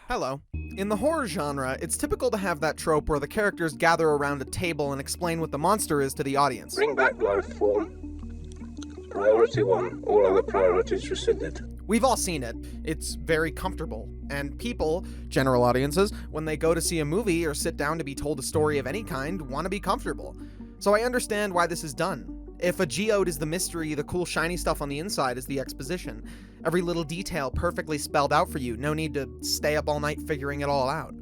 Hello. In the horror genre, it's typical to have that trope where the characters gather around a table and explain what the monster is to the audience. Bring back life form. Priority 1, all other priorities rescinded. We've all seen it. It's very comfortable. And people, general audiences, when they go to see a movie or sit down to be told a story of any kind, want to be comfortable. So I understand why this is done. If a geode is the mystery, the cool shiny stuff on the inside is the exposition. Every little detail perfectly spelled out for you, no need to stay up all night figuring it all out.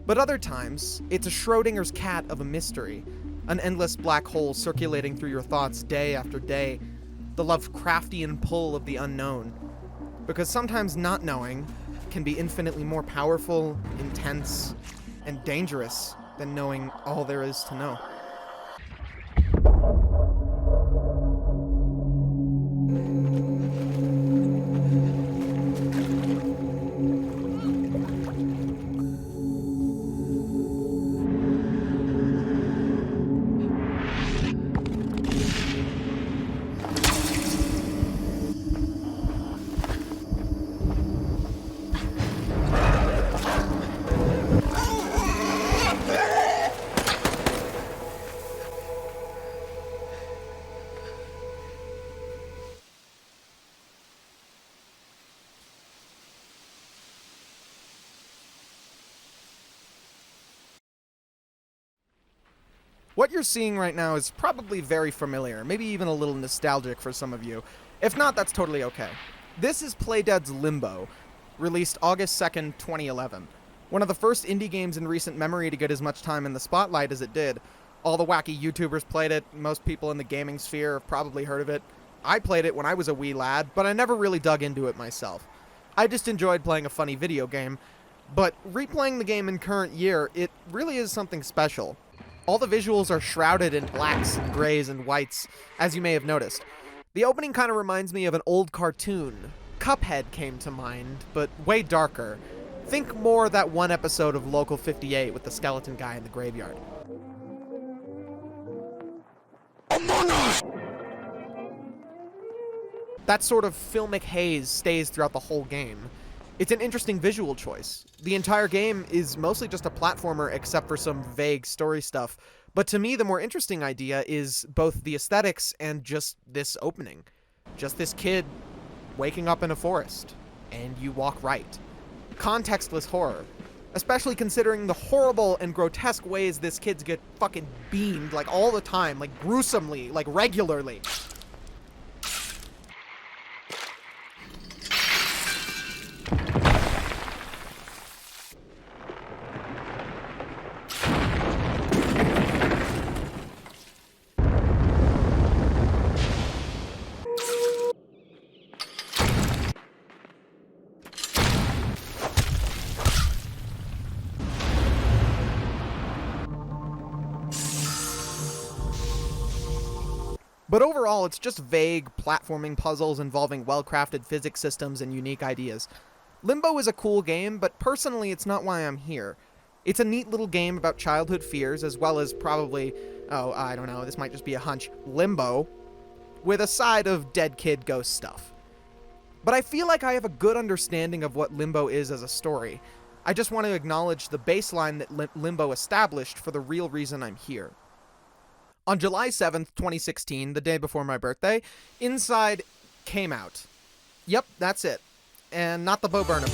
But other times, it's a Schrodinger's cat of a mystery, an endless black hole circulating through your thoughts day after day, the Lovecraftian pull of the unknown. Because sometimes not knowing can be infinitely more powerful, intense, and dangerous than knowing all there is to know. What you're seeing right now is probably very familiar, maybe even a little nostalgic for some of you. If not, that's totally okay. This is Playdead's Limbo, released August 2nd, 2011. One of the first indie games in recent memory to get as much time in the spotlight as it did. All the wacky YouTubers played it, most people in the gaming sphere have probably heard of it. I played it when I was a wee lad, but I never really dug into it myself. I just enjoyed playing a funny video game, but replaying the game in current year, it really is something special. All the visuals are shrouded in blacks and grays and whites, as you may have noticed. The opening kind of reminds me of an old cartoon. Cuphead came to mind, but way darker. Think more that one episode of Local 58 with the skeleton guy in the graveyard. Among Us! That sort of filmic haze stays throughout the whole game. It's an interesting visual choice. The entire game is mostly just a platformer except for some vague story stuff, but to me the more interesting idea is both the aesthetics and just this opening. Just this kid waking up in a forest, and you walk right. Contextless horror, especially considering the horrible and grotesque ways this kid gets fucking beamed, like all the time, like gruesomely, like regularly. But overall, it's just vague platforming puzzles involving well-crafted physics systems and unique ideas. Limbo is a cool game, but personally it's not why I'm here. It's a neat little game about childhood fears, as well as probably, I don't know, this might just be a hunch, limbo, with a side of dead kid ghost stuff. But I feel like I have a good understanding of what Limbo is as a story. I just want to acknowledge the baseline that Limbo established for the real reason I'm here. On July 7th, 2016, the day before my birthday, Inside came out. Yep, that's it. And not the Bo Burnham.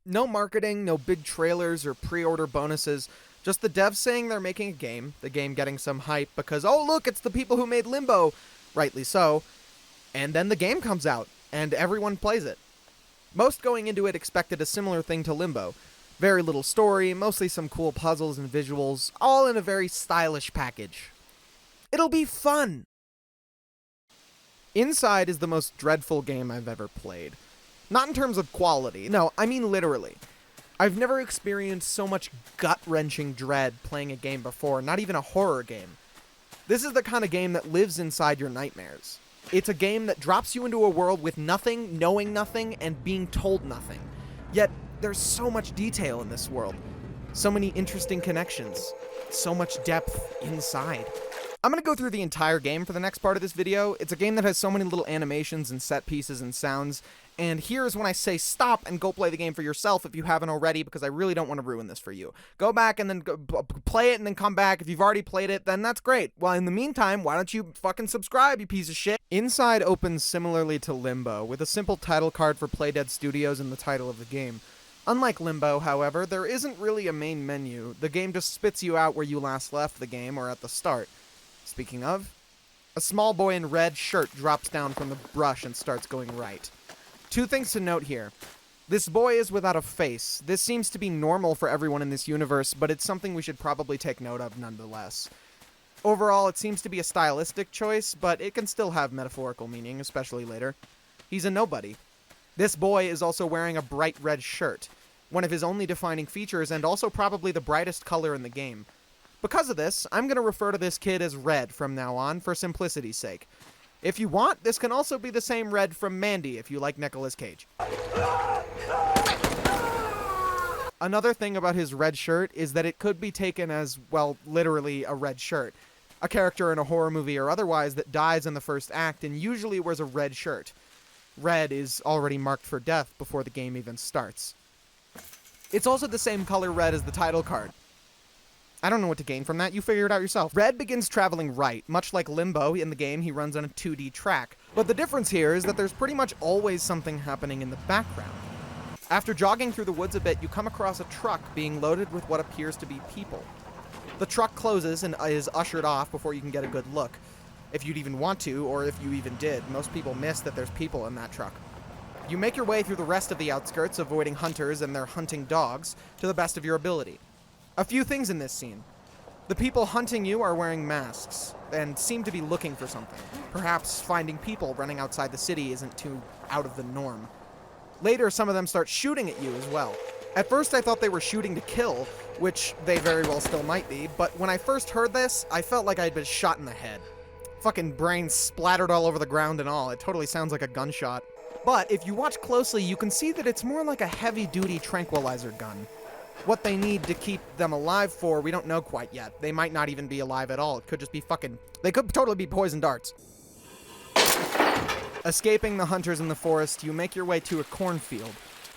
No marketing, no big trailers or pre-order bonuses, just the devs saying they're making a game, the game getting some hype because, oh look, it's the people who made Limbo, rightly so, and then the game comes out, and everyone plays it. Most going into it expected a similar thing to Limbo. Very little story, mostly some cool puzzles and visuals, all in a very stylish package. It'll be fun! Inside is the most dreadful game I've ever played. Not in terms of quality, no, I mean literally. I've never experienced so much gut-wrenching dread playing a game before, not even a horror game. This is the kind of game that lives inside your nightmares. It's a game that drops you into a world with nothing, knowing nothing, and being told nothing. Yet, there's so much detail in this world. So many interesting connections. So much depth inside. I'm gonna go through the entire game for the next part of this video. It's a game that has so many little animations and set pieces and sounds, And here's when I say stop and go play the game for yourself if you haven't already, because I really don't want to ruin this for you. Go back and then play it and then come back. If you've already played it, then that's great. Well, in the meantime, why don't you fucking subscribe, you piece of shit? Inside opens similarly to Limbo, with a simple title card for Playdead Studios in the title of the game. Unlike Limbo, however, there isn't really a main menu. The game just spits you out where you last left the game or at the start. Speaking of, a small boy in red shirt drops down from the brush and starts going right. Two things to note here. This boy is without a face. This seems to be normal for everyone in this universe, but it's something we should probably take note of nonetheless. Overall, it seems to be a stylistic choice, but it can still have metaphorical meaning, especially later. He's a nobody. This boy is also wearing a bright red shirt, one of his only defining features and also probably the brightest color in the game. Because of this, I'm going to refer to this kid as Red from now on for simplicity's sake. If you want, this can also be the same Red from Mandy if you like Nicolas Cage. Another thing about his red shirt is that it could be taken as, well, literally a red shirt. A character in a horror movie or otherwise that dies in the first act and usually wears a red shirt. Red is already marked for death before the game even starts. It's also the same color red as the title card. I don't know what to gain from that, you figure it out yourself. Red begins traveling right. Much like Limbo, in the game he runs on a 2D track. But the difference here is that there's pretty much always something happening in the background. After jogging through the woods a bit, you come across a truck being loaded with what appears to be people. The truck closes and is ushered off before you can get a good look. If you'd even want to, or if you even did, most people miss that there's people in that truck. You make your way through the rest of the outskirts, avoiding hunters and their hunting dogs, to the best of your ability. A few things in this scene. The people hunting you are wearing masks, and seem to be looking for something. Perhaps finding people running outside the city isn't too out of the norm. Later, some of them start shooting at you as well. At first I thought they were shooting to kill, which they very well still might be, but when I first heard this, I felt like I'd been shot in the head. Fucking brains splattered all over the ground and all. It totally sounds like a gunshot. But if you watch closely, you can see that it's more like a heavy-duty tranquilizer gun. What they need to keep them alive for, we don't know quite yet. They might not even be alive at all. It could just be they could totally be poison darts. Escaping the hunters in the forest, you make your way to a cornfield.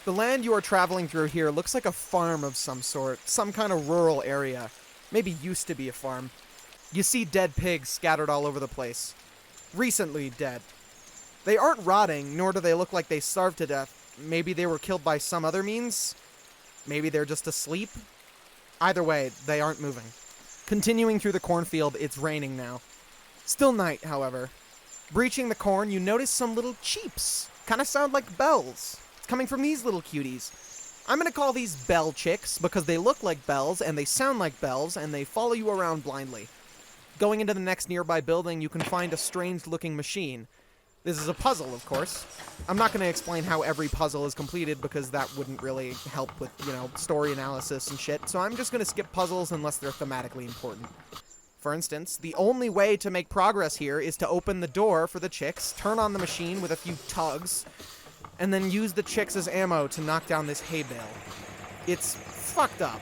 The land you are traveling through here looks like a farm of some sort, some kind of rural area. Maybe used to be a farm. You see dead pigs scattered all over the place. Recently dead. They aren't rotting, nor do they look like they starved to death. Maybe they were killed by some other means? Maybe they're just asleep? Either way, they aren't moving. Continuing through the cornfield, it's raining now. Still night, however. Breaching the corn, you notice some little cheeps. Kinda sound like bells. It's coming from these little cuties. I'm gonna call these bell chicks because they look like bells and they sound like bells and they follow you around blindly. Going into the next nearby building, you can find a strange-looking machine. This is a puzzle, of course. I'm not going to explain how every puzzle is completed because that wouldn't really help with, story analysis and shit, so I'm just going to skip puzzles unless they're thematically important. For instance, the only way to make progress here is to open the door for the chicks, turn on the machine with a few tugs, and then use the chicks as ammo to knock down this hay bale. It's fucked up.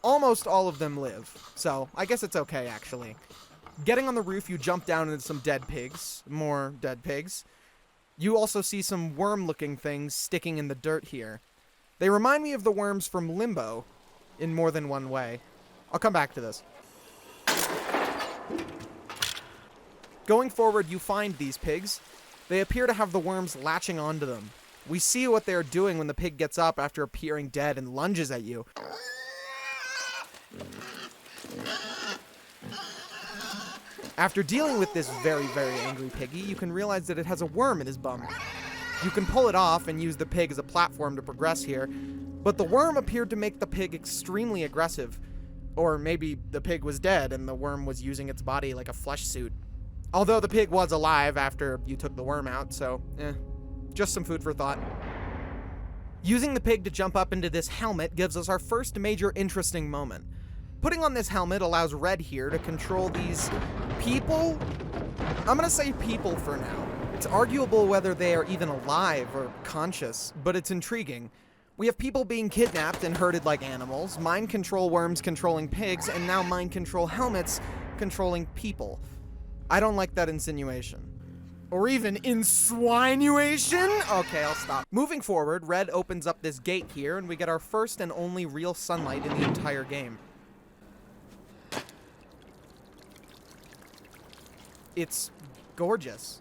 Almost all of them live, so I guess it's okay, actually. Getting on the roof, you jump down into some dead pigs. More dead pigs. You also see some worm-looking things sticking in the dirt here. They remind me of the worms from Limbo in more than one way. I'll come back to this. Going forward, you find these pigs. They appear to have the worms latching onto them. We see what they are doing when the pig gets up after appearing dead and lunges at you. After dealing with this very, very angry piggy, you can realize that it has a worm in his bum. You can pull it off and use the pig as a platform to progress here, but the worm appeared to make the pig extremely aggressive. Or maybe the pig was dead and the worm was using its body like a flesh suit. Although the pig was alive after you took the worm out, so just some food for thought. Using the pig to jump up into this helmet gives us our first major interesting moment. Putting on this helmet allows Red here to control these people? I'm gonna say people for now. It's arguable whether they are even alive or conscious, but it's intriguing. We have people being kidnapped and herded like animals, mind control worms controlling pigs, and now mind control helmets controlling people. I don't like that insinuation. Or even inswinuation? Okay, I'll stop. Moving forward, Red opens up this gate here, and we get our first and only real sunlight in the entire game. It's gorgeous.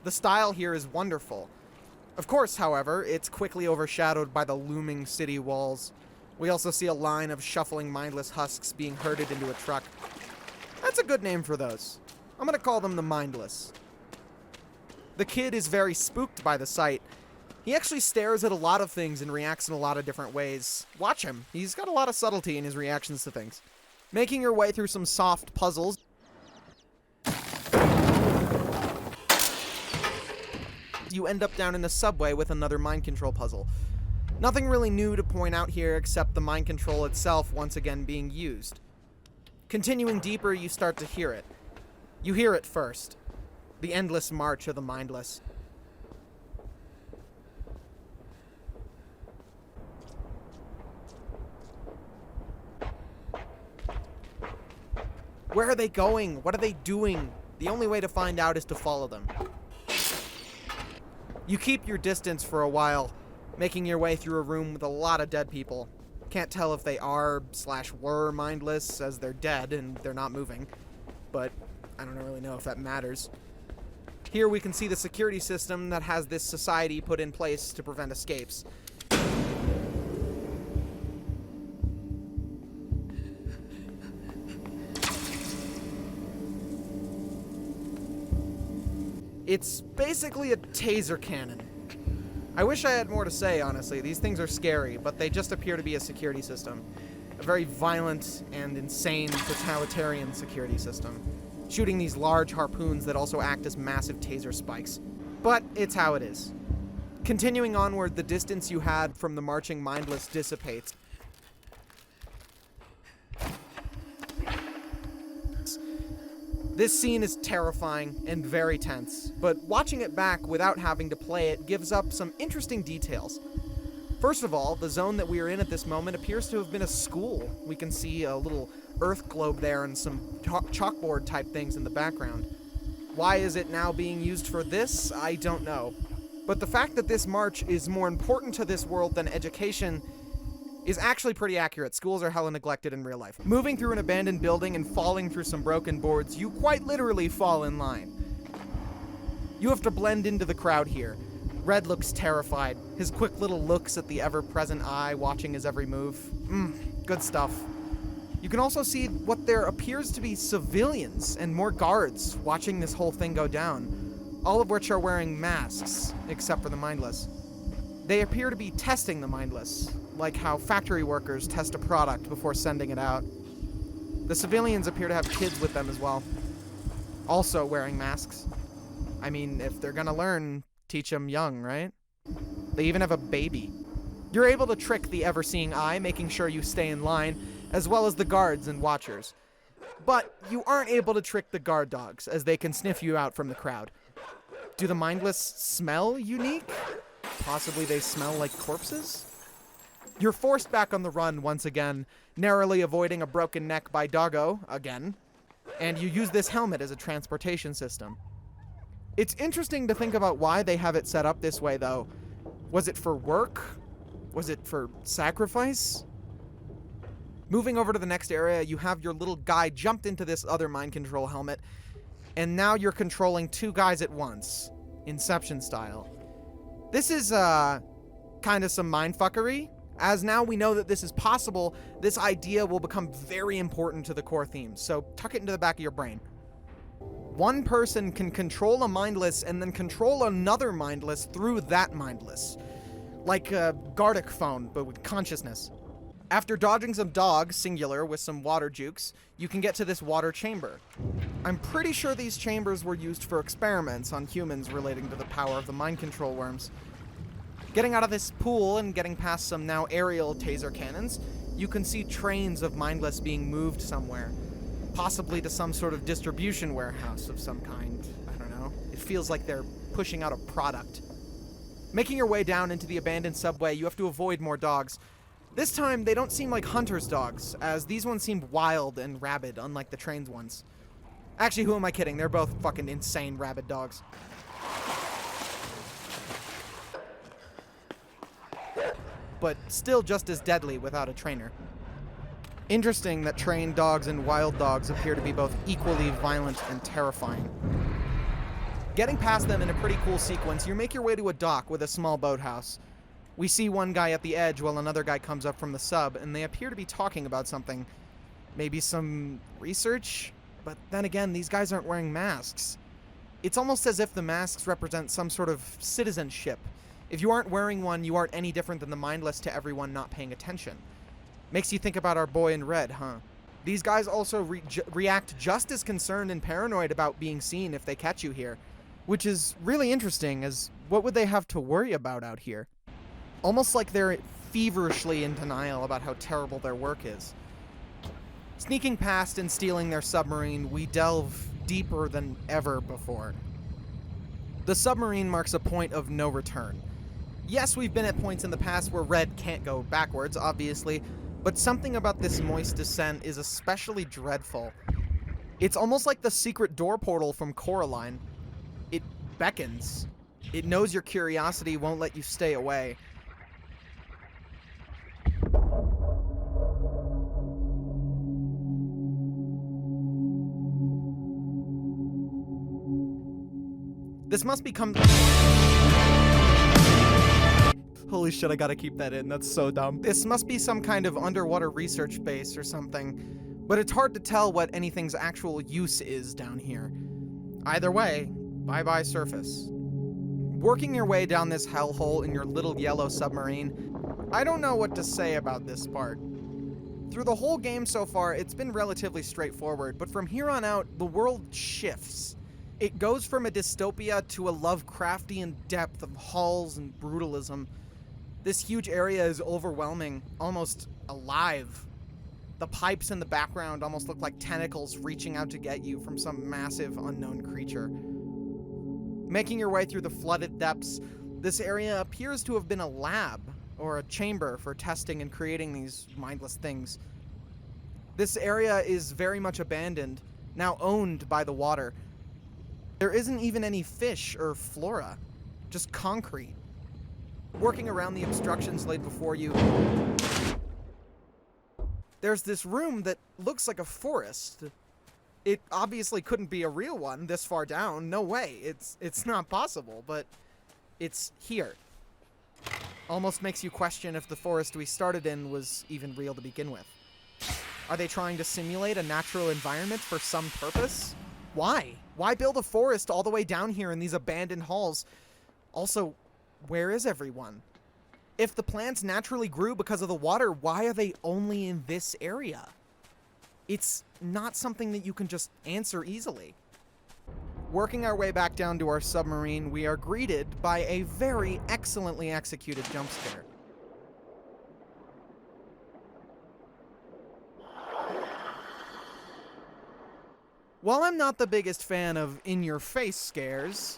The style here is wonderful. Of course, however, it's quickly overshadowed by the looming city walls. We also see a line of shuffling mindless husks being herded into a truck. That's a good name for those. I'm gonna call them the Mindless. The kid is very spooked by the sight. He actually stares at a lot of things and reacts in a lot of different ways. Watch him. He's got a lot of subtlety in his reactions to things. Making your way through some soft puzzles, you end up down in a subway with another mind control puzzle. Nothing really new to point out here except the mind control itself once again being used. Continuing deeper, you start to hear it. You hear it first. The endless march of the mindless. Where are they going? What are they doing? The only way to find out is to follow them. You keep your distance for a while, making your way through a room with a lot of dead people. Can't tell if they are/were mindless, as they're dead and they're not moving. But I don't really know if that matters. Here we can see the security system that has this society put in place to prevent escapes. It's basically a taser cannon. I wish I had more to say, honestly. These things are scary, but they just appear to be a security system. A very violent and insane totalitarian security system, shooting these large harpoons that also act as massive taser spikes. But it's how it is. Continuing onward, the distance you had from the marching mindless dissipates. This scene is terrifying and very tense, but watching it back without having to play it gives up some interesting details. First of all, the zone that we are in at this moment appears to have been a school. We can see a little earth globe there and some chalkboard type things in the background. Why is it now being used for this? I don't know. But the fact that this march is more important to this world than education is actually pretty accurate. Schools are hella neglected in real life. Moving through an abandoned building and falling through some broken boards, you quite literally fall in line. You have to blend into the crowd here. Red looks terrified, his quick little looks at the ever-present eye watching his every move. Good stuff. You can also see what there appears to be civilians and more guards watching this whole thing go down, all of which are wearing masks, except for the mindless. They appear to be testing the mindless, like how factory workers test a product before sending it out. The civilians appear to have kids with them as well, also wearing masks. I mean, if they're gonna learn, teach them young, right? They even have a baby. You're able to trick the ever-seeing eye, making sure you stay in line, as well as the guards and watchers. But you aren't able to trick the guard dogs, as they can sniff you out from the crowd. Do the mindless smell unique? Possibly they smell like corpses? You're forced back on the run once again, narrowly avoiding a broken neck by Doggo, again, and you use this helmet as a transportation system. It's interesting to think about why they have it set up this way, though. Was it for work? Was it for sacrifice? Moving over to the next area, you have your little guy jumped into this other mind control helmet, and now you're controlling two guys at once, Inception style. This is, kind of some mindfuckery. As now we know that this is possible, this idea will become very important to the core themes, so tuck it into the back of your brain. One person can control a mindless and then control another mindless through that mindless. Like a Gardic phone, but with consciousness. After dodging some dogs, singular, with some water jukes, you can get to this water chamber. I'm pretty sure these chambers were used for experiments on humans relating to the power of the mind control worms. Getting out of this pool and getting past some now aerial taser cannons, you can see trains of mindless being moved somewhere. Possibly to some sort of distribution warehouse of some kind. I don't know. It feels like they're pushing out a product. Making your way down into the abandoned subway, you have to avoid more dogs. This time, they don't seem like hunter's dogs, as these ones seemed wild and rabid, unlike the trained ones. Actually, who am I kidding? They're both fucking insane rabid dogs. but still just as deadly without a trainer. Interesting that trained dogs and wild dogs appear to be both equally violent and terrifying. Getting past them in a pretty cool sequence, you make your way to a dock with a small boathouse. We see one guy at the edge while another guy comes up from the sub, and they appear to be talking about something. Maybe some research? But then again, these guys aren't wearing masks. It's almost as if the masks represent some sort of citizenship. If you aren't wearing one, you aren't any different than the mindless to everyone not paying attention. Makes you think about our boy in red, huh? These guys also react just as concerned and paranoid about being seen if they catch you here. Which is really interesting, as what would they have to worry about out here? Almost like they're feverishly in denial about how terrible their work is. Sneaking past and stealing their submarine, we delve deeper than ever before. The submarine marks a point of no return. Yes, we've been at points in the past where red can't go backwards, obviously, but something about this moist descent is especially dreadful. It's almost like the secret door portal from Coraline. It beckons. It knows your curiosity won't let you stay away. This must become... Holy shit, I gotta keep that in. That's so dumb. This must be some kind of underwater research base or something, but it's hard to tell what anything's actual use is down here. Either way, bye-bye surface. Working your way down this hellhole in your little yellow submarine, I don't know what to say about this part. Through the whole game so far, it's been relatively straightforward, but from here on out, the world shifts. It goes from a dystopia to a Lovecraftian depth of halls and brutalism. This huge area is overwhelming, almost alive. The pipes in the background almost look like tentacles reaching out to get you from some massive unknown creature. Making your way through the flooded depths, this area appears to have been a lab, or a chamber for testing and creating these mindless things. This area is very much abandoned, now owned by the water. There isn't even any fish or flora, just concrete. Working around the obstructions laid before you, there's this room that looks like a forest. It obviously couldn't be a real one this far down. No way. It's not possible, but it's here. Almost makes you question if the forest we started in was even real to begin with. Are they trying to simulate a natural environment for some purpose? Why? Why build a forest all the way down here in these abandoned halls? Also, where is everyone? If the plants naturally grew because of the water, why are they only in this area? It's not something that you can just answer easily. Working our way back down to our submarine, we are greeted by a very excellently executed jump scare. While I'm not the biggest fan of in-your-face scares,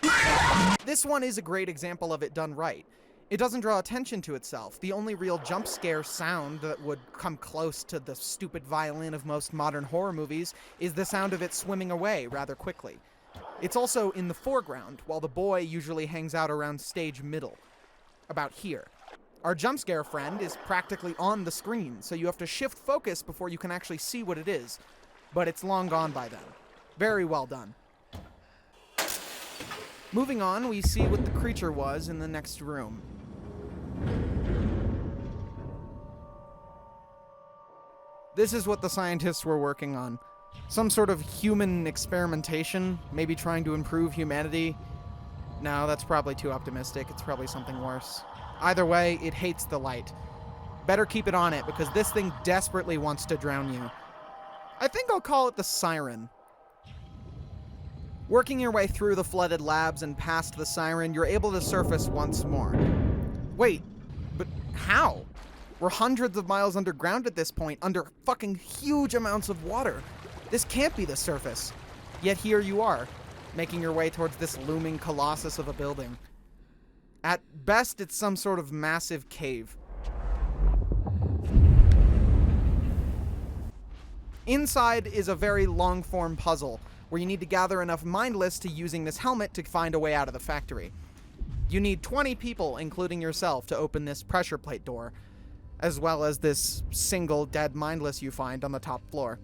this one is a great example of it done right. It doesn't draw attention to itself. The only real jump scare sound that would come close to the stupid violin of most modern horror movies is the sound of it swimming away rather quickly. It's also in the foreground, while the boy usually hangs out around stage middle, about here. Our jump scare friend is practically on the screen, so you have to shift focus before you can actually see what it is, but it's long gone by then. Very well done. Moving on, we see what the creature was in the next room. This is what the scientists were working on. Some sort of human experimentation, maybe trying to improve humanity. No, that's probably too optimistic. It's probably something worse. Either way, it hates the light. Better keep it on it, because this thing desperately wants to drown you. I think I'll call it the Siren. Working your way through the flooded labs and past the Siren, you're able to surface once more. Wait, but how? We're hundreds of miles underground at this point, under fucking huge amounts of water. This can't be the surface. Yet here you are, making your way towards this looming colossus of a building. At best, it's some sort of massive cave. Inside is a very long-form puzzle, where you need to gather enough mindless to using this helmet to find a way out of the factory. You need 20 people, including yourself, to open this pressure plate door. as well as this single dead mindless you find on the top floor.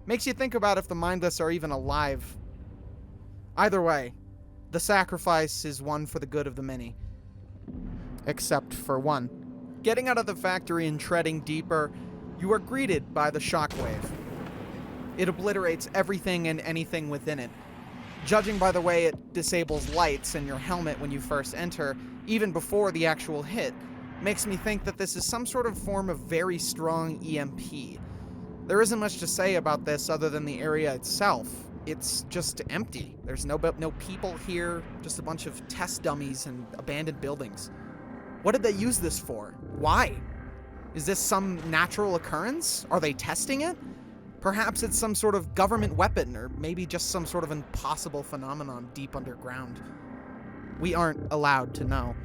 Makes you think about if the mindless are even alive. Either way, the sacrifice is one for the good of the many. Except for one. Getting out of the factory and treading deeper, you are greeted by the shockwave. It obliterates everything and anything within it. Judging by the way it disables lights in your helmet when you first enter, even before the actual hit, makes me think that this is some sort of form of very strong EMP. There isn't much to say about this other than the area itself. It's just empty. There's no people here, just a bunch of test dummies and abandoned buildings. What did they use this for? Why? Is this some natural occurrence? Are they testing it? Perhaps it's some sort of government weapon, or maybe just some sort of impossible phenomenon deep underground. We aren't allowed to know.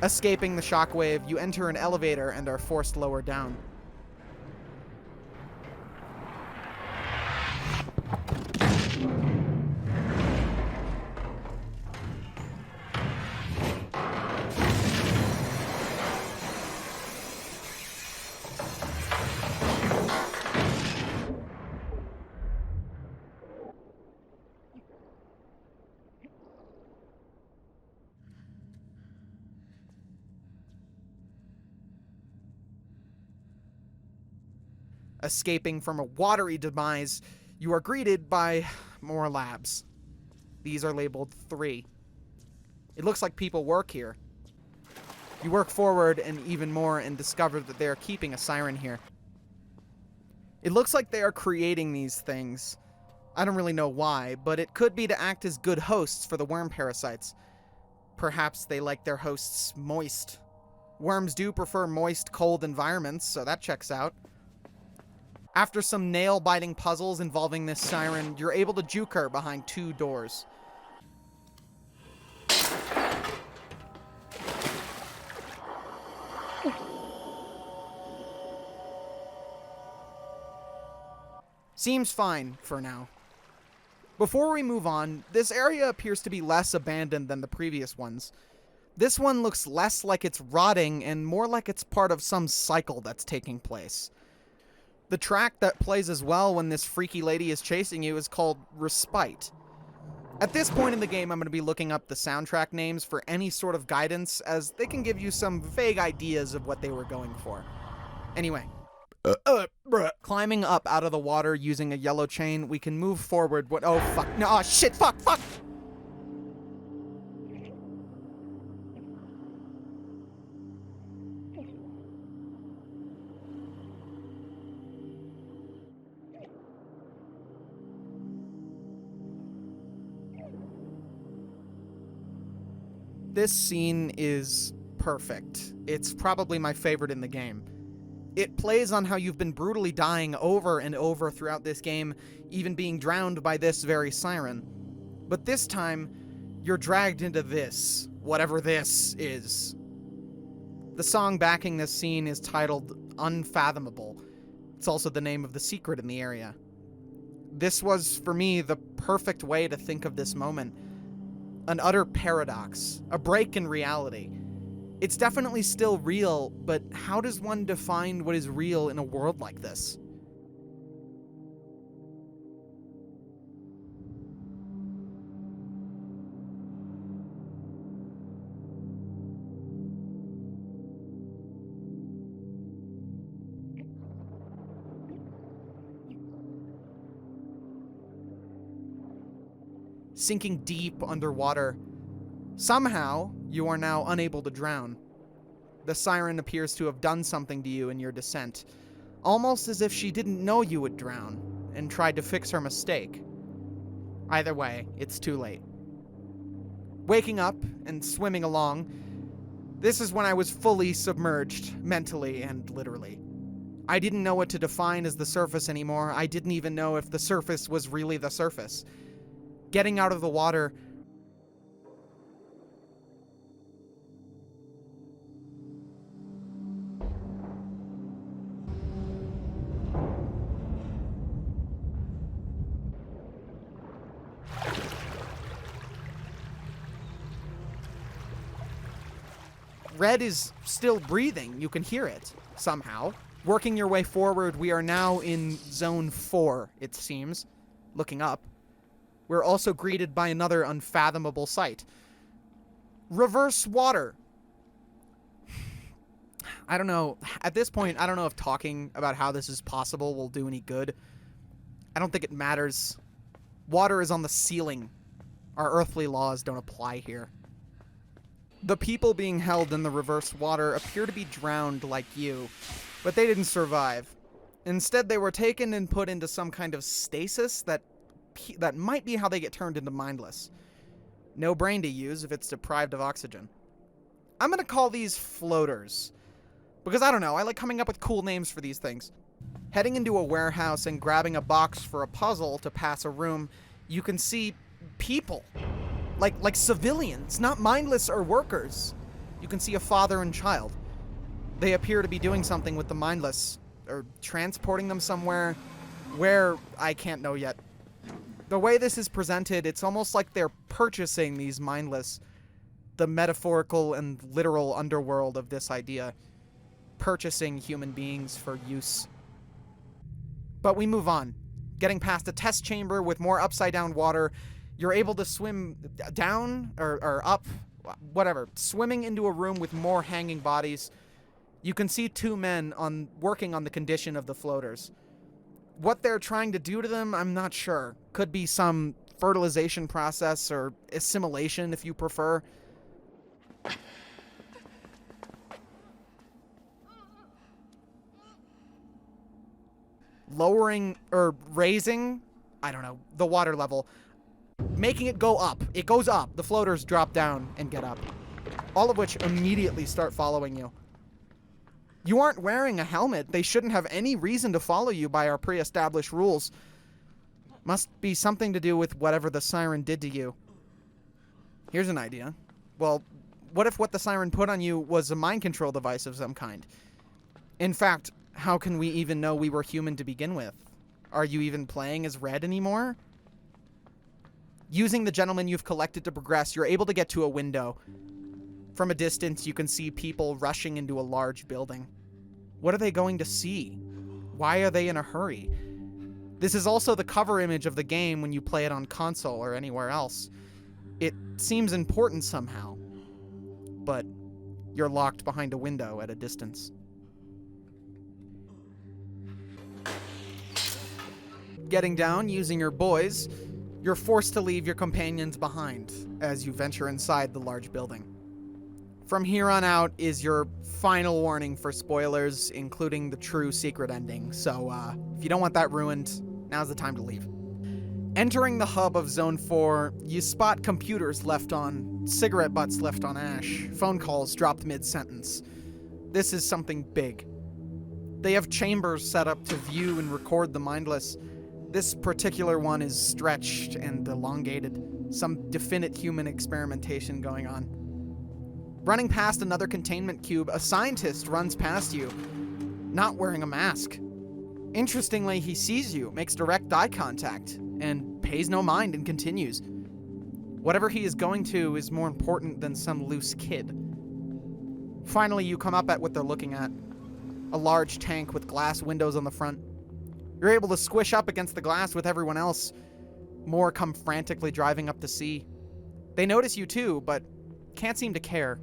Escaping the shockwave, you enter an elevator and are forced lower down. Escaping from a watery demise, you are greeted by more labs. These are labeled 3. It looks like people work here. You work forward and even more and discover that they are keeping a siren here. It looks like they are creating these things. I don't really know why, but it could be to act as good hosts for the worm parasites. Perhaps they like their hosts moist. Worms do prefer moist, cold environments, so that checks out. After some nail-biting puzzles involving this siren, you're able to juke her behind 2 doors. Seems fine for now. Before we move on, this area appears to be less abandoned than the previous ones. This one looks less like it's rotting and more like it's part of some cycle that's taking place. The track that plays as well when this freaky lady is chasing you is called Respite. At this point in the game, I'm going to be looking up the soundtrack names for any sort of guidance, as they can give you some vague ideas of what they were going for. Anyway. Climbing up out of the water using a yellow chain, we can move forward. Oh, fuck. No, oh, shit, fuck! This scene is perfect. It's probably my favorite in the game. It plays on how you've been brutally dying over and over throughout this game, even being drowned by this very siren. But this time, you're dragged into this, whatever this is. The song backing this scene is titled Unfathomable. It's also the name of the secret in the area. This was, for me, the perfect way to think of this moment. An utter paradox, a break in reality. It's definitely still real, but how does one define what is real in a world like this? Sinking deep underwater. Somehow, you are now unable to drown. The siren appears to have done something to you in your descent, almost as if she didn't know you would drown, and tried to fix her mistake. Either way, it's too late. Waking up and swimming along, this is when I was fully submerged, mentally and literally. I didn't know what to define as the surface anymore. I didn't even know if the surface was really the surface. Getting out of the water, Red is still breathing. You can hear it, somehow. Working your way forward, we are now in Zone 4, it seems. Looking up, we're also greeted by another unfathomable sight. Reverse water. I don't know. At this point, I don't know if talking about how this is possible will do any good. I don't think it matters. Water is on the ceiling. Our earthly laws don't apply here. The people being held in the reverse water appear to be drowned like you, but they didn't survive. Instead, they were taken and put into some kind of stasis that might be how they get turned into mindless. No brain to use if it's deprived of oxygen. I'm gonna call these floaters. Because I don't know, I like coming up with cool names for these things. Heading into a warehouse and grabbing a box for a puzzle to pass a room, you can see people. Like civilians, not mindless or workers. You can see a father and child. They appear to be doing something with the mindless, or transporting them somewhere where I can't know yet. The way this is presented, it's almost like they're purchasing these mindless, the metaphorical and literal underworld of this idea. Purchasing human beings for use. But we move on. Getting past a test chamber with more upside down water, you're able to swim down or up, whatever, swimming into a room with more hanging bodies. You can see two men working on the condition of the floaters. What they're trying to do to them, I'm not sure. Could be some fertilization process or assimilation if you prefer. Lowering or raising, I don't know, the water level. Making it go up. It goes up. The floaters drop down and get up. All of which immediately start following you. You aren't wearing a helmet. They shouldn't have any reason to follow you by our pre-established rules. Must be something to do with whatever the siren did to you. Here's an idea. Well, what if what the siren put on you was a mind control device of some kind? In fact, how can we even know we were human to begin with? Are you even playing as Red anymore? Using the gentleman you've collected to progress, you're able to get to a window. From a distance, you can see people rushing into a large building. What are they going to see? Why are they in a hurry? This is also the cover image of the game when you play it on console or anywhere else. It seems important somehow, but you're locked behind a window at a distance. Getting down using your boys, you're forced to leave your companions behind as you venture inside the large building. From here on out is your final warning for spoilers, including the true secret ending, so if you don't want that ruined, now's the time to leave. Entering the hub of Zone 4, you spot computers left on, cigarette butts left on ash, phone calls dropped mid-sentence. This is something big. They have chambers set up to view and record the mindless. This particular one is stretched and elongated, some definite human experimentation going on. Running past another containment cube, a scientist runs past you, not wearing a mask. Interestingly, he sees you, makes direct eye contact, and pays no mind and continues. Whatever he is going to is more important than some loose kid. Finally, you come up at what they're looking at. A large tank with glass windows on the front. You're able to squish up against the glass with everyone else. More come frantically driving up to see. They notice you too, but can't seem to care.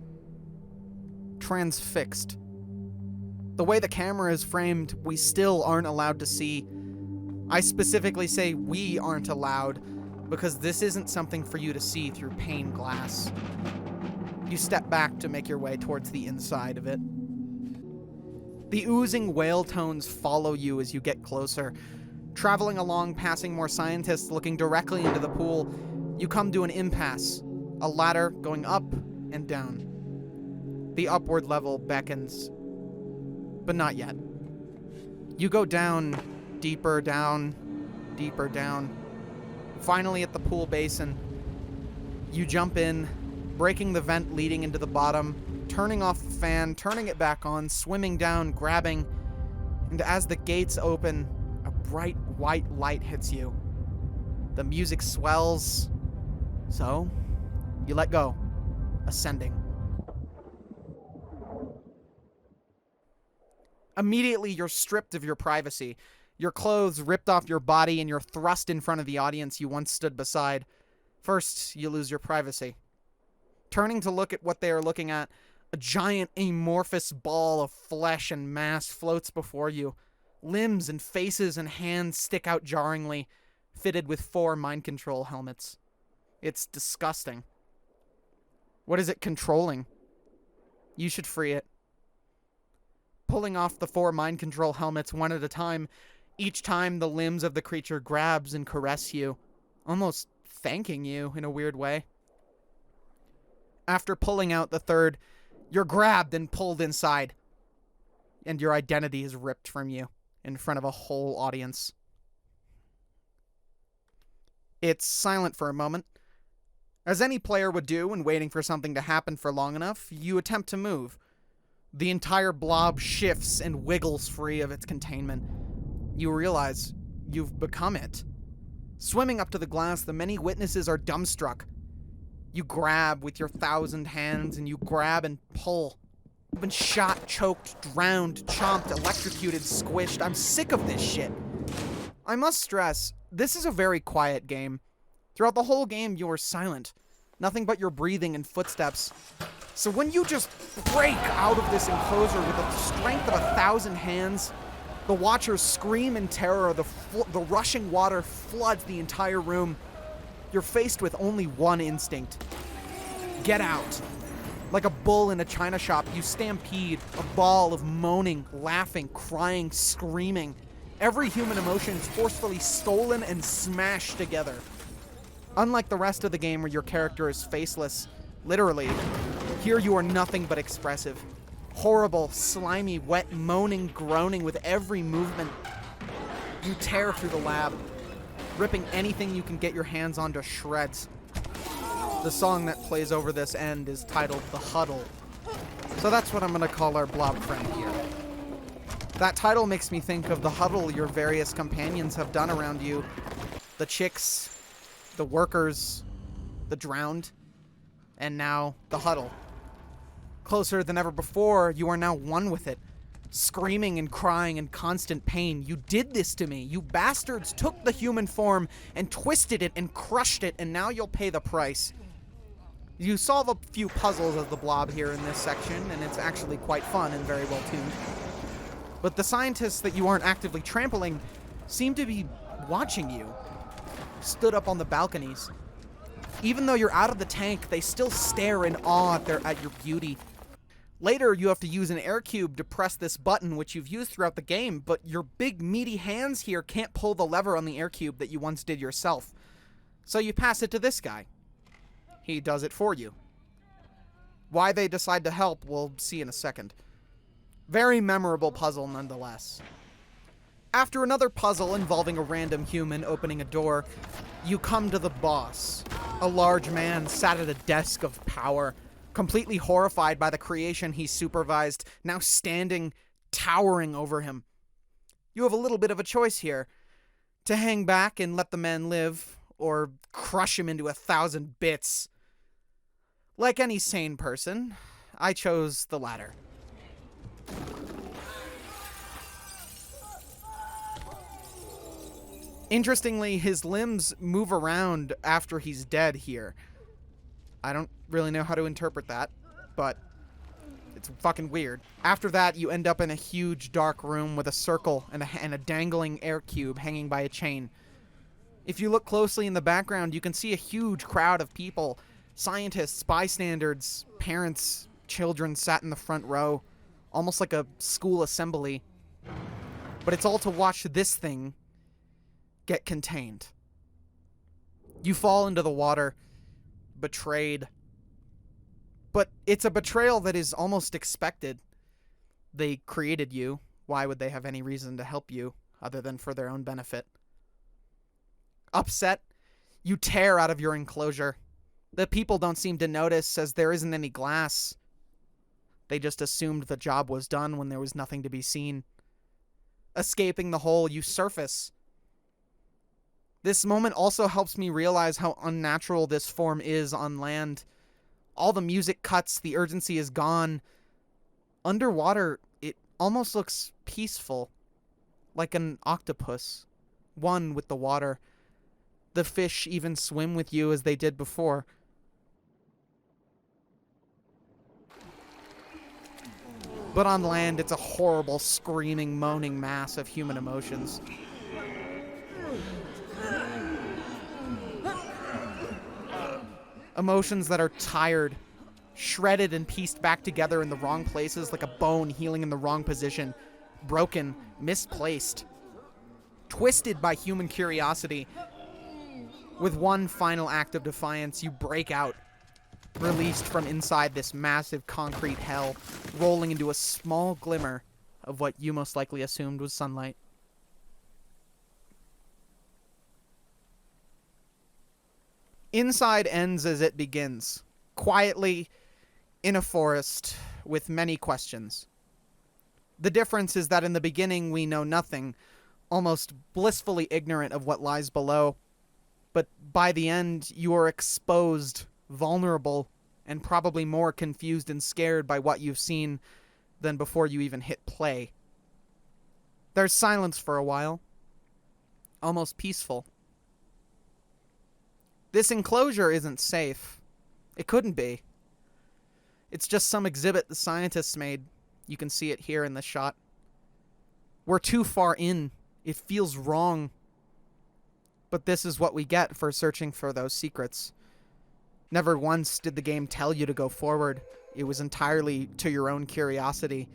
Transfixed. The way the camera is framed, we still aren't allowed to see. I specifically say we aren't allowed, because this isn't something for you to see through pane glass. You step back to make your way towards the inside of it. The oozing whale tones follow you as you get closer. Traveling along, passing more scientists looking directly into the pool, you come to an impasse, a ladder going up and down. The upward level beckons, but not yet. You go down, deeper down, deeper down. Finally at the pool basin, you jump in, breaking the vent leading into the bottom, turning off the fan, turning it back on, swimming down, grabbing, and as the gates open, a bright white light hits you. The music swells, so you let go, ascending. Immediately, you're stripped of your privacy. Your clothes ripped off your body and you're thrust in front of the audience you once stood beside. First, you lose your privacy. Turning to look at what they are looking at, a giant amorphous ball of flesh and mass floats before you. Limbs and faces and hands stick out jarringly, fitted with 4 mind control helmets. It's disgusting. What is it controlling? You should free it. Pulling off the 4 mind control helmets one at a time, each time the limbs of the creature grabs and caress you, almost thanking you in a weird way. After pulling out the 3rd, you're grabbed and pulled inside, and your identity is ripped from you in front of a whole audience. It's silent for a moment. As any player would do when waiting for something to happen for long enough, you attempt to move. The entire blob shifts and wiggles free of its containment. You realize you've become it. Swimming up to the glass, the many witnesses are dumbstruck. You grab with your 1,000 hands and you grab and pull. You've been shot, choked, drowned, chomped, electrocuted, squished. I'm sick of this shit. I must stress, this is a very quiet game. Throughout the whole game, you are silent. Nothing but your breathing and footsteps. So when you just break out of this enclosure with the strength of 1,000 hands, the watchers scream in terror, the rushing water floods the entire room. You're faced with only one instinct. Get out. Like a bull in a china shop, you stampede, a ball of moaning, laughing, crying, screaming. Every human emotion is forcefully stolen and smashed together. Unlike the rest of the game where your character is faceless, literally, here you are nothing but expressive. Horrible, slimy, wet, moaning, groaning with every movement. You tear through the lab, ripping anything you can get your hands on to shreds. The song that plays over this end is titled The Huddle. So that's what I'm gonna call our blob friend here. That title makes me think of the huddle your various companions have done around you. The chicks, the workers, the drowned, and now the huddle. Closer than ever before, you are now one with it. Screaming and crying in constant pain. You did this to me. You bastards took the human form and twisted it and crushed it, and now you'll pay the price. You solve a few puzzles as the blob here in this section, and it's actually quite fun and very well tuned. But the scientists that you aren't actively trampling seem to be watching you. Stood up on the balconies. Even though you're out of the tank, they still stare in awe at your beauty. Later, you have to use an air cube to press this button, which you've used throughout the game, but your big, meaty hands here can't pull the lever on the air cube that you once did yourself. So you pass it to this guy. He does it for you. Why they decide to help, we'll see in a second. Very memorable puzzle, nonetheless. After another puzzle involving a random human opening a door, you come to the boss. A large man sat at a desk of power, completely horrified by the creation he supervised, now standing, towering over him. You have a little bit of a choice here. To hang back and let the man live, or crush him into 1,000 bits. Like any sane person, I chose the latter. Interestingly, his limbs move around after he's dead here. I don't really know how to interpret that, but it's fucking weird. After that, you end up in a huge dark room with a circle and a dangling air cube hanging by a chain. If you look closely in the background, you can see a huge crowd of people. Scientists, bystanders, parents, children sat in the front row, almost like a school assembly. But it's all to watch this thing get contained. You fall into the water, betrayed. But it's a betrayal that is almost expected. They created you. Why would they have any reason to help you other than for their own benefit? Upset, you tear out of your enclosure. The people don't seem to notice as there isn't any glass. They just assumed the job was done when there was nothing to be seen. Escaping the hole, you surface. This moment also helps me realize how unnatural this form is on land. All the music cuts, the urgency is gone. Underwater, it almost looks peaceful, like an octopus, one with the water. The fish even swim with you as they did before. But on land, it's a horrible, screaming, moaning mass of human emotions. Emotions that are tired, shredded and pieced back together in the wrong places like a bone healing in the wrong position, broken, misplaced, twisted by human curiosity. With one final act of defiance, you break out, released from inside this massive concrete hell, rolling into a small glimmer of what you most likely assumed was sunlight. Inside ends as it begins, quietly in a forest with many questions. The difference is that in the beginning we know nothing, almost blissfully ignorant of what lies below, but by the end you are exposed, vulnerable, and probably more confused and scared by what you've seen than before you even hit play. There's silence for a while, almost peaceful. This enclosure isn't safe. It couldn't be. It's just some exhibit the scientists made. You can see it here in this shot. We're too far in. It feels wrong. But this is what we get for searching for those secrets. Never once did the game tell you to go forward. It was entirely to your own curiosity.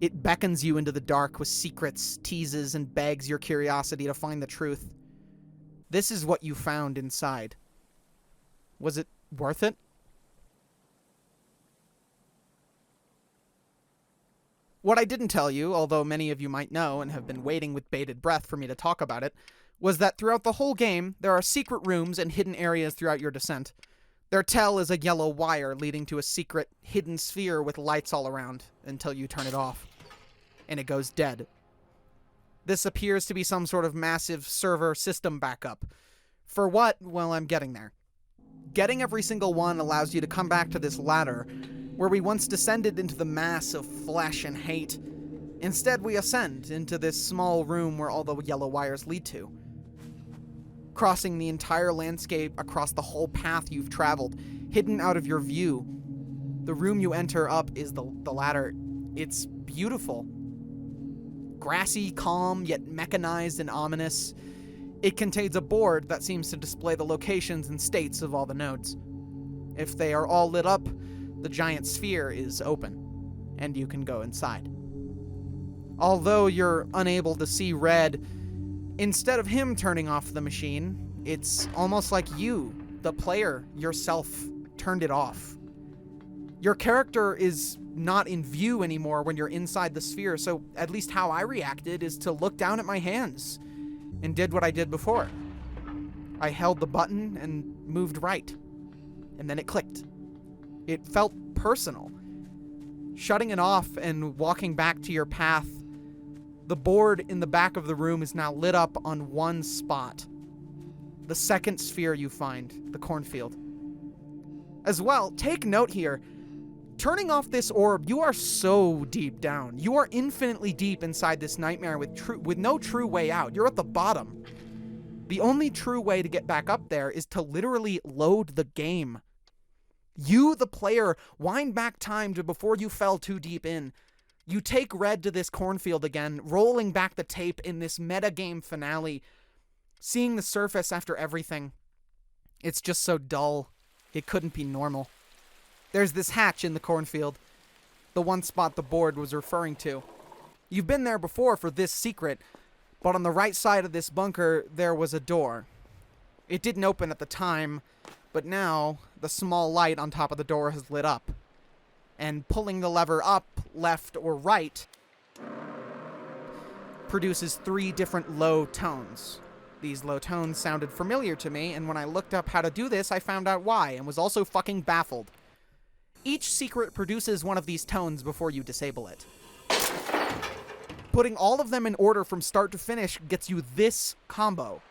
It beckons you into the dark with secrets, teases, and begs your curiosity to find the truth. This is what you found inside. Was it worth it? What I didn't tell you, although many of you might know and have been waiting with bated breath for me to talk about it, was that throughout the whole game, there are secret rooms and hidden areas throughout your descent. Their tell is a yellow wire leading to a secret, hidden sphere with lights all around until you turn it off. And it goes dead. This appears to be some sort of massive server system backup. For what? Well, I'm getting there. Getting every single one allows you to come back to this ladder, where we once descended into the mass of flesh and hate. Instead, we ascend into this small room where all the yellow wires lead to. Crossing the entire landscape across the whole path you've traveled, hidden out of your view. The room you enter up is the ladder. It's beautiful. Grassy, calm, yet mechanized and ominous. It contains a board that seems to display the locations and states of all the nodes. If they are all lit up, the giant sphere is open, and you can go inside. Although you're unable to see Red, instead of him turning off the machine, it's almost like you, the player, yourself, turned it off. Your character is not in view anymore when you're inside the sphere, so at least how I reacted is to look down at my hands and did what I did before. I held the button and moved right, and then it clicked. It felt personal. Shutting it off and walking back to your path, the board in the back of the room is now lit up on one spot. The second sphere you find, the cornfield. As well, take note here, turning off this orb, you are so deep down. You are infinitely deep inside this nightmare with no true way out. You're at the bottom. The only true way to get back up there is to literally load the game. You, the player, wind back time to before you fell too deep in. You take Red to this cornfield again, rolling back the tape in this metagame finale, seeing the surface after everything. It's just so dull. It couldn't be normal. There's this hatch in the cornfield, the one spot the board was referring to. You've been there before for this secret, but on the right side of this bunker, there was a door. It didn't open at the time, but now the small light on top of the door has lit up. And pulling the lever up, left, or right produces 3 different low tones. These low tones sounded familiar to me, and when I looked up how to do this, I found out why, and was also fucking baffled. Each secret produces one of these tones before you disable it. Putting all of them in order from start to finish gets you this combo.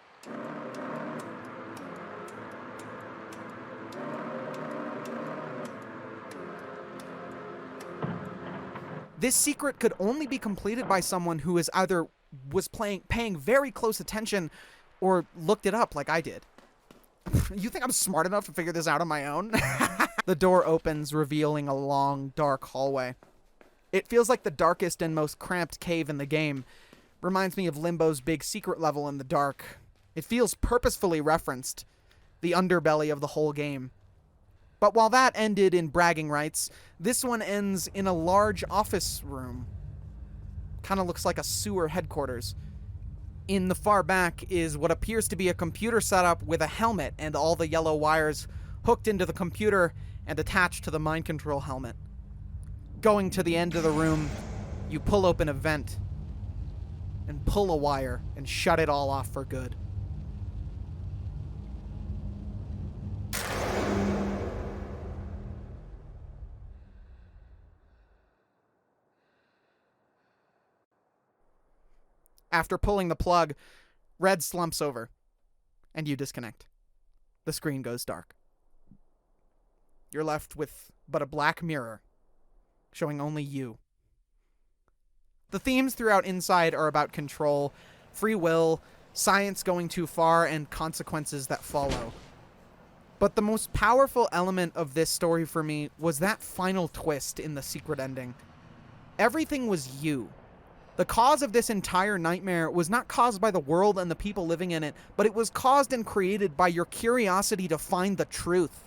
This secret could only be completed by someone who is either paying very close attention or looked it up like I did. You think I'm smart enough to figure this out on my own? The door opens, revealing a long, dark hallway. It feels like the darkest and most cramped cave in the game. Reminds me of Limbo's big secret level in the dark. It feels purposefully referenced, the underbelly of the whole game. But while that ended in bragging rights, this one ends in a large office room. Kind of looks like a sewer headquarters. In the far back is what appears to be a computer setup with a helmet and all the yellow wires hooked into the computer and attached to the mind control helmet. Going to the end of the room, you pull open a vent and pull a wire and shut it all off for good. After pulling the plug, Red slumps over, and you disconnect. The screen goes dark. You're left with but a black mirror, showing only you. The themes throughout Inside are about control, free will, science going too far, and consequences that follow. But the most powerful element of this story for me was that final twist in the secret ending. Everything was you. The cause of this entire nightmare was not caused by the world and the people living in it, but it was caused and created by your curiosity to find the truth.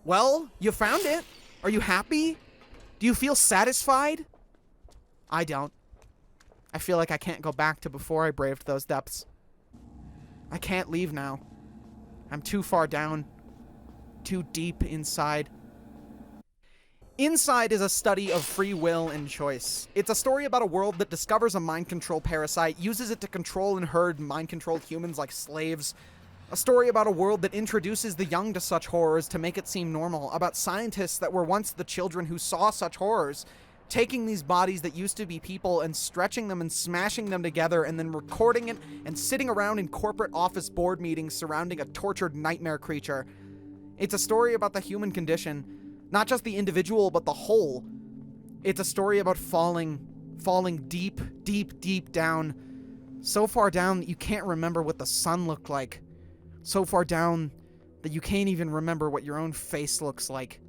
Well, you found it. Are you happy? Do you feel satisfied? I don't. I feel like I can't go back to before I braved those depths. I can't leave now. I'm too far down. Too deep inside. Inside is a study of free will and choice. It's a story about a world that discovers a mind control parasite, uses it to control and herd mind controlled humans like slaves. A story about a world that introduces the young to such horrors to make it seem normal, about scientists that were once the children who saw such horrors, taking these bodies that used to be people and stretching them and smashing them together and then recording it and sitting around in corporate office board meetings surrounding a tortured nightmare creature. It's a story about the human condition, not just the individual, but the whole. It's a story about falling deep, deep, deep down. So far down that you can't remember what the sun looked like. So far down that you can't even remember what your own face looks like.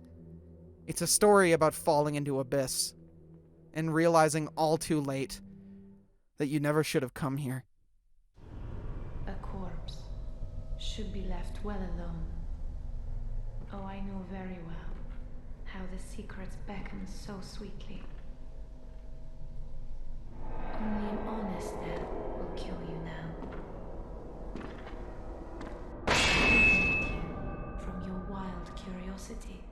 It's a story about falling into abyss and realizing all too late that you never should have come here. A corpse should be left well alone. Oh, I know very well how the secrets beckon so sweetly. Only an honest death will kill you now. Eliminate you from your wild curiosity.